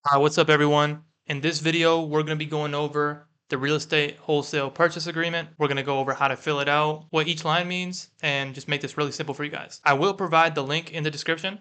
Hi, what's up, everyone? In this video, we're going to be going over the real estate wholesale purchase agreement. We're going to go over how to fill it out, what each line means, and just make this really simple for you guys. I will provide the link in the description,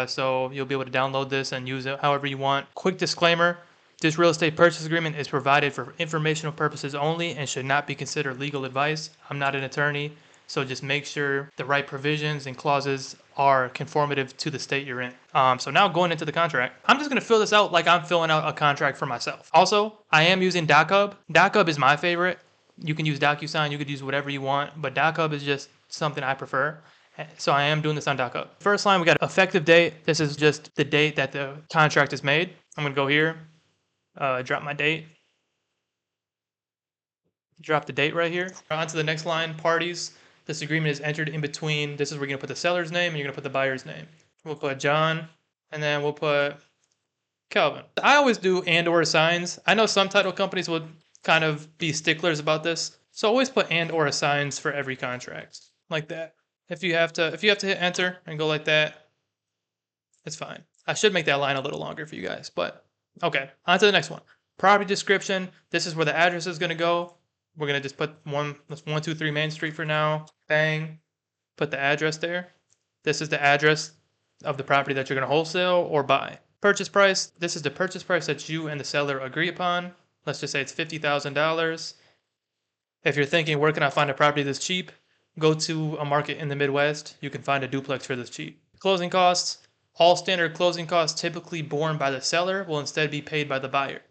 so you'll be able to download this and use it however you want. Quick disclaimer, this real estate purchase agreement is provided for informational purposes only and should not be considered legal advice. I'm not an attorney, so just make sure the right provisions and clauses are conformative to the state you're in. So now going into the contract, I'm just going to fill this out like I'm filling out a contract for myself. Also, I am using DocHub. DocHub is my favorite. You can use DocuSign, you could use whatever you want, but DocHub is just something I prefer. So I am doing this on DocHub. First line, we got effective date. This is just the date that the contract is made. I'm going to go here, drop my date. Drop the date right here. On to the next line, parties. This agreement is entered in between. This is where you're going to put the seller's name and you're going to put the buyer's name. We'll put John, and then we'll put Calvin. I always do and or assigns. I know some title companies would kind of be sticklers about this. So always put and or assigns for every contract. Like that. If you have to hit enter and go like that, it's fine. I should make that line a little longer for you guys, but okay. On to the next one. Property description. This is where the address is going to go. We're going to just put 123 Main Street for now. Bang. Put the address there. This is the address of the property that you're going to wholesale or buy. Purchase price. This is the purchase price that you and the seller agree upon. Let's just say it's $50,000. If you're thinking, where can I find a property this cheap? Go to a market in the Midwest. You can find a duplex for this cheap. Closing costs. All standard closing costs typically borne by the seller will instead be paid by the buyer.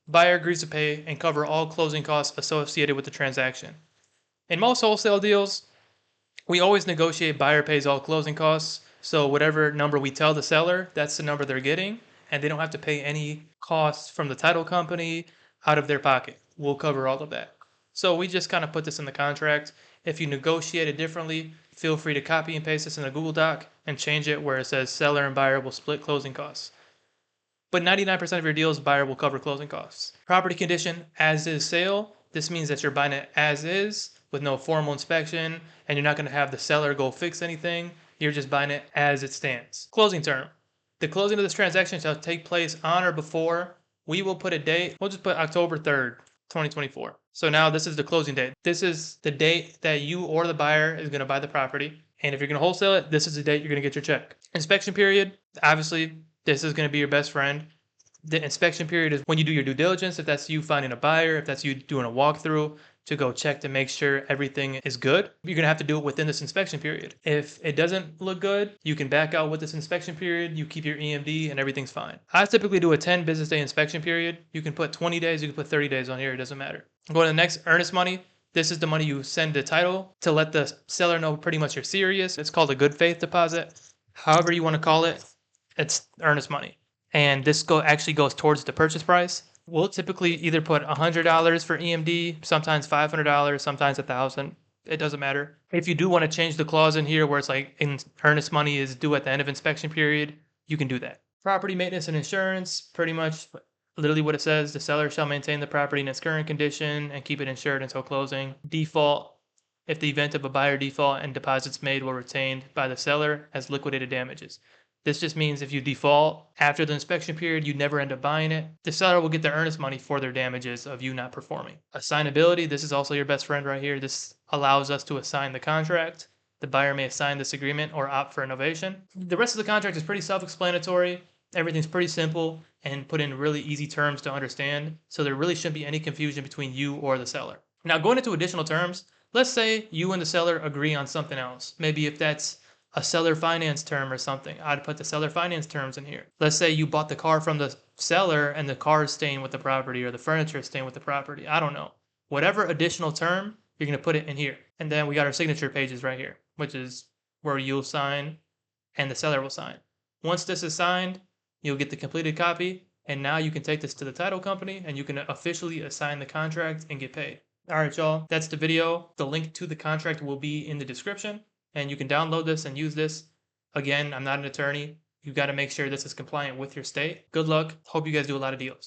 Buyer agrees to pay and cover all closing costs associated with the transaction. In most wholesale deals, we always negotiate buyer pays all closing costs. So whatever number we tell the seller, that's the number they're getting, and they don't have to pay any costs from the title company out of their pocket. We'll cover all of that. So we just kind of put this in the contract. If you negotiate it differently, feel free to copy and paste this in a Google Doc and change it where it says seller and buyer will split closing costs. But 99% of your deals, buyer will cover closing costs. Property condition, as is sale. This means that you're buying it as is with no formal inspection, and you're not going to have the seller go fix anything. You're just buying it as it stands. Closing term. The closing of this transaction shall take place on or before. We will put a date. We'll just put October 3rd, 2024. So now this is the closing date. This is the date that you or the buyer is going to buy the property. And if you're going to wholesale it, this is the date you're going to get your check. Inspection period. Obviously, this is going to be your best friend. The inspection period is when you do your due diligence, if that's you finding a buyer, if that's you doing a walkthrough to go check to make sure everything is good. You're going to have to do it within this inspection period. If it doesn't look good, you can back out with this inspection period. You keep your EMD and everything's fine. I typically do a 10 business day inspection period. You can put 20 days, you can put 30 days on here. It doesn't matter. Going to the next, earnest money. This is the money you send the title to let the seller know pretty much you're serious. It's called a good faith deposit. However you want to call it. It's earnest money. And this actually goes towards the purchase price. We'll typically either put $100 for EMD, sometimes $500, sometimes $1,000. It doesn't matter. If you do want to change the clause in here where it's like earnest money is due at the end of inspection period, you can do that. Property maintenance and insurance, pretty much literally what it says. The seller shall maintain the property in its current condition and keep it insured until closing. Default. If the event of a buyer default and deposits made were retained by the seller as liquidated damages. This just means if you default after the inspection period, you never end up buying it. The seller will get the earnest money for their damages of you not performing. Assignability, this is also your best friend right here. This allows us to assign the contract. The buyer may assign this agreement or opt for innovation. The rest of the contract is pretty self-explanatory. Everything's pretty simple and put in really easy terms to understand. So there really shouldn't be any confusion between you or the seller. Now going into additional terms, let's say you and the seller agree on something else. Maybe if that's a seller finance term or something, I'd put the seller finance terms in here. Let's say you bought the car from the seller and the car is staying with the property or the furniture is staying with the property. I don't know. Whatever additional term, you're going to put it in here. And then we got our signature pages right here, which is where you'll sign and the seller will sign. Once this is signed, you'll get the completed copy. And now you can take this to the title company and you can officially assign the contract and get paid. All right, y'all, that's the video. The link to the contract will be in the description. And you can download this and use this. Again, I'm not an attorney. You've got to make sure this is compliant with your state. Good luck. Hope you guys do a lot of deals.